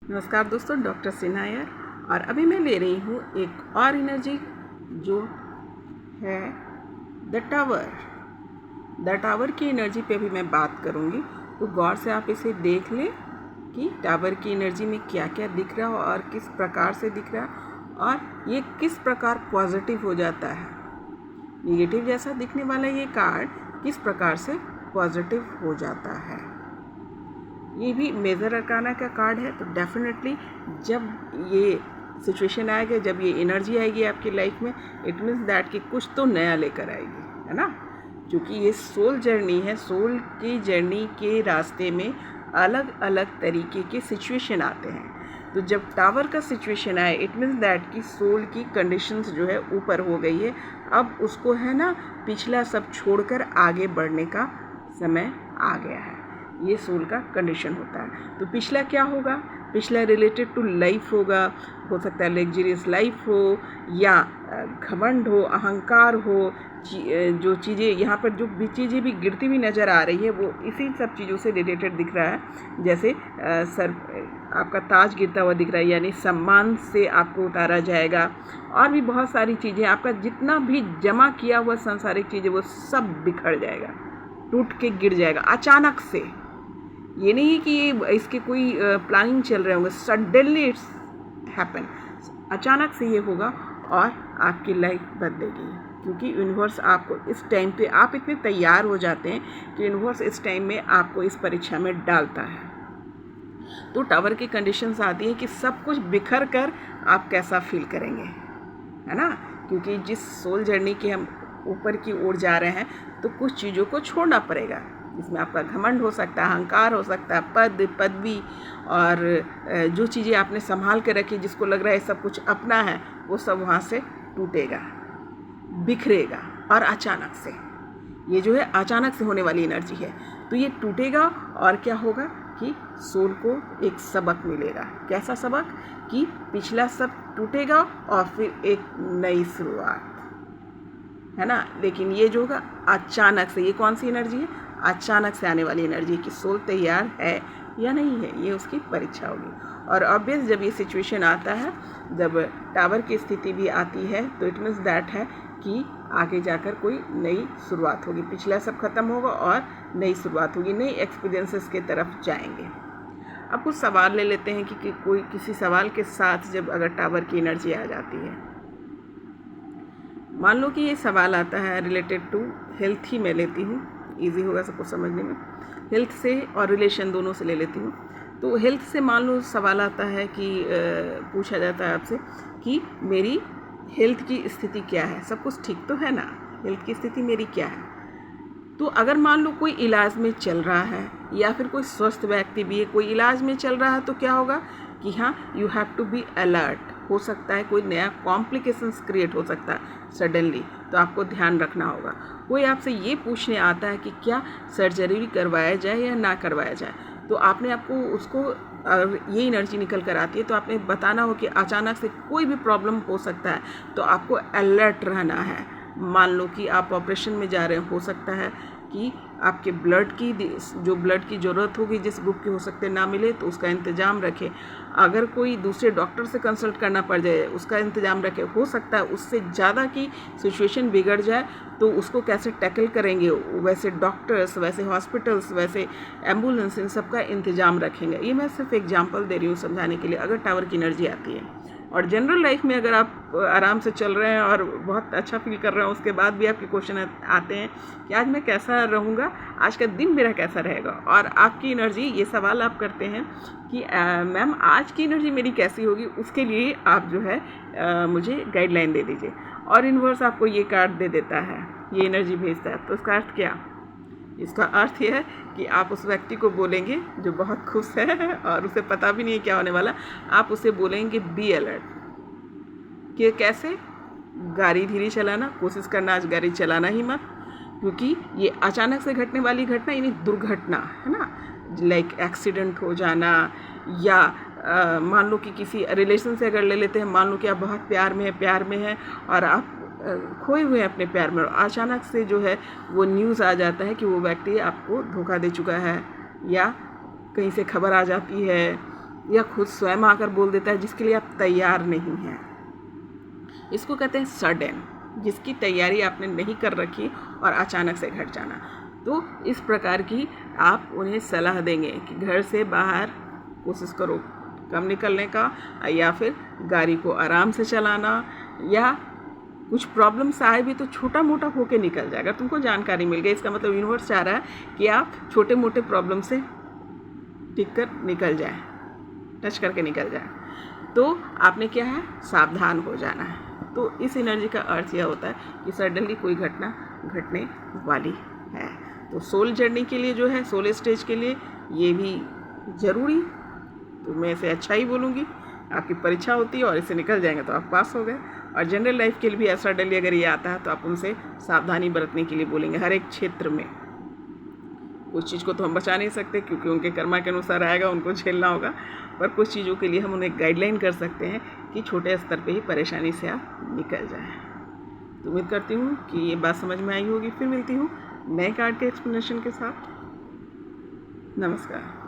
नमस्कार दोस्तों, डॉक्टर सिन्हा यार। और अभी मैं ले रही हूँ एक और एनर्जी जो है द टावर। द टावर की एनर्जी पे भी मैं बात करूँगी, तो गौर से आप इसे देख लें कि टावर की एनर्जी में क्या क्या दिख रहा हो और किस प्रकार से दिख रहा है और ये किस प्रकार पॉजिटिव हो जाता है। नेगेटिव जैसा दिखने वाला ये कार्ड किस प्रकार से पॉजिटिव हो जाता है। ये भी मेजर अरकाना का कार्ड है। तो डेफिनेटली जब ये सिचुएशन आएगा, जब ये एनर्जी आएगी आपकी लाइफ में, इट मीन्स दैट कि कुछ तो नया लेकर आएगी, है ना। क्योंकि ये सोल जर्नी है। सोल की जर्नी के रास्ते में अलग अलग तरीके के सिचुएशन आते हैं। तो जब टावर का सिचुएशन आए, इट मीन्स दैट कि सोल की कंडीशंस जो है ऊपर हो गई है। अब उसको है ना पिछला सब छोड़कर आगे बढ़ने का समय आ गया है। ये सोल का कंडीशन होता है। तो पिछला क्या होगा? पिछला रिलेटेड टू लाइफ होगा। हो सकता है लग्जरियस लाइफ हो या घमंड हो, अहंकार हो। जो चीज़ें यहाँ पर जो भी चीज़ें भी गिरती हुई नज़र आ रही है वो इसी सब चीज़ों से रिलेटेड दिख रहा है। जैसे सर आपका ताज गिरता हुआ दिख रहा है, यानी सम्मान से आपको उतारा जाएगा। और भी बहुत सारी चीज़ें, आपका जितना भी जमा किया हुआ सांसारिक चीज़ें वो सब बिखर जाएगा, टूट के गिर जाएगा अचानक से। ये नहीं है कि ये इसके कोई प्लानिंग चल रहे होंगे, सडनली इट्स हैपन, अचानक से ये होगा और आपकी लाइफ बदलेगी। क्योंकि यूनिवर्स आपको इस टाइम पे, आप इतने तैयार हो जाते हैं कि यूनिवर्स इस टाइम में आपको इस परीक्षा में डालता है। तो टावर की कंडीशंस आती हैं कि सब कुछ बिखर कर आप कैसा फील करेंगे, है ना। क्योंकि जिस सोल जर्नी के हम ऊपर की ओर जा रहे हैं, तो कुछ चीज़ों को छोड़ना पड़ेगा। इसमें आपका घमंड हो सकता है, अहंकार हो सकता है, पद पदवी, और जो चीज़ें आपने संभाल के रखी, जिसको लग रहा है सब कुछ अपना है, वो सब वहाँ से टूटेगा, बिखरेगा। और अचानक से, ये जो है अचानक से होने वाली एनर्जी है। तो ये टूटेगा और क्या होगा कि सोल को एक सबक मिलेगा। कैसा सबक? कि पिछला सब टूटेगा और फिर एक नई शुरुआत, है ना। लेकिन ये जो होगा अचानक से, ये कौन सी एनर्जी है? अचानक से आने वाली एनर्जी कि सोल तैयार है या नहीं है, ये उसकी परीक्षा होगी। और ऑब्वियस जब ये सिचुएशन आता है, जब टावर की स्थिति भी आती है, तो इट मीन्स दैट है कि आगे जाकर कोई नई शुरुआत होगी। पिछला सब खत्म होगा और नई शुरुआत होगी, नई एक्सपीरियंसेस की तरफ जाएंगे। अब कुछ सवाल ले लेते हैं कि कोई किसी सवाल के साथ जब अगर टावर की एनर्जी आ जाती है, मान लो कि ये सवाल आता है रिलेटेड टू हेल्थ ही मैं लेती हूँ, ईजी होगा सबको समझने में। हेल्थ से और रिलेशन दोनों से ले लेती हूँ। तो हेल्थ से मान लो सवाल आता है कि पूछा जाता है आपसे कि मेरी हेल्थ की स्थिति क्या है। सब कुछ ठीक तो है ना? हेल्थ की स्थिति मेरी क्या है? तो अगर मान लो कोई इलाज में चल रहा है या फिर कोई स्वस्थ व्यक्ति भी है, कोई इलाज में चल रहा है, तो क्या होगा कि हाँ, you have to be alert. हो सकता है कोई नया कॉम्प्लिकेशंस क्रिएट हो सकता है सडनली, तो आपको ध्यान रखना होगा। कोई आपसे ये पूछने आता है कि क्या सर्जरी करवाया जाए या ना करवाया जाए, तो आपने आपको उसको ये एनर्जी निकल कर आती है, तो आपने बताना हो कि अचानक से कोई भी प्रॉब्लम हो सकता है, तो आपको अलर्ट रहना है। मान लो कि आप ऑपरेशन में जा रहे हो सकता है कि आपके ब्लड की जो ब्लड की ज़रूरत होगी, जिस ग्रुप की हो सकते ना मिले, तो उसका इंतज़ाम रखें। अगर कोई दूसरे डॉक्टर से कंसल्ट करना पड़ जाए, उसका इंतज़ाम रखें। हो सकता है उससे ज़्यादा की सिचुएशन बिगड़ जाए, तो उसको कैसे टैकल करेंगे, वैसे डॉक्टर्स, वैसे हॉस्पिटल्स, वैसे एम्बुलेंस, इन सब का इंतज़ाम रखेंगे। ये मैं सिर्फ एग्जांपल दे रही हूँ समझाने के लिए, अगर टावर की एनर्जी आती है। और जनरल लाइफ में अगर आप आराम से चल रहे हैं और बहुत अच्छा फील कर रहे हैं, उसके बाद भी आपके क्वेश्चन आते हैं कि आज मैं कैसा रहूँगा, आज का दिन मेरा कैसा रहेगा, और आपकी एनर्जी, ये सवाल आप करते हैं कि मैम आज की एनर्जी मेरी कैसी होगी, उसके लिए आप जो है मुझे गाइडलाइन दे दीजिए। और यूनिवर्स आपको ये कार्ड दे देता है, ये एनर्जी भेजता है। तो इसका अर्थ क्या? इसका अर्थ यह है कि आप उस व्यक्ति को बोलेंगे जो बहुत खुश है और उसे पता भी नहीं है क्या होने वाला, आप उसे बोलेंगे बी अलर्ट। कि कैसे? गाड़ी धीरे चलाना, कोशिश करना आज गाड़ी चलाना ही मत, क्योंकि ये अचानक से घटने वाली घटना, यानी दुर्घटना, है ना। लाइक एक्सीडेंट हो जाना, या मान लो कि किसी रिलेशन से अगर ले लेते हैं, मान लो कि आप बहुत प्यार में हैं और आप खोए हुए हैं अपने प्यार में, और अचानक से जो है वो न्यूज़ आ जाता है कि वो व्यक्ति आपको धोखा दे चुका है, या कहीं से खबर आ जाती है या खुद स्वयं आकर बोल देता है जिसके लिए आप तैयार नहीं हैं। इसको कहते हैं सडन, जिसकी तैयारी आपने नहीं कर रखी और अचानक से घट जाना। तो इस प्रकार की आप उन्हें सलाह देंगे कि घर से बाहर कोशिश करो कम निकलने का, या फिर गाड़ी को आराम से चलाना, या कुछ प्रॉब्लम्स आए भी तो छोटा मोटा होके निकल जाएगा। तुमको जानकारी मिल गई, इसका मतलब यूनिवर्स चाह रहा है कि आप छोटे मोटे प्रॉब्लम से टिक कर निकल जाए, टच करके निकल जाए। तो आपने क्या है, सावधान हो जाना है। तो इस एनर्जी का अर्थ यह होता है कि सडनली कोई घटना घटने वाली है। तो सोल जर्नी के लिए जो है, सोल स्टेज के लिए ये भी ज़रूरी, तो मैं इसे अच्छा ही बोलूँगी। आपकी परीक्षा होती है और इसे निकल जाएंगे तो आप पास हो गए। और जनरल लाइफ के लिए भी ऐसा सडनली अगर ये आता है तो आप उनसे सावधानी बरतने के लिए बोलेंगे। हर एक क्षेत्र में कुछ चीज़ को तो हम बचा नहीं सकते क्योंकि उनके कर्मा के अनुसार आएगा, उनको झेलना होगा, पर कुछ चीज़ों के लिए हम उन्हें गाइडलाइन कर सकते हैं कि छोटे स्तर पे ही परेशानी से आप निकल जाएं। तो उम्मीद करती हूँ कि ये बात समझ में आई होगी। फिर मिलती हूँ नए कार्ड के एक्सप्लेनेशन के साथ। नमस्कार।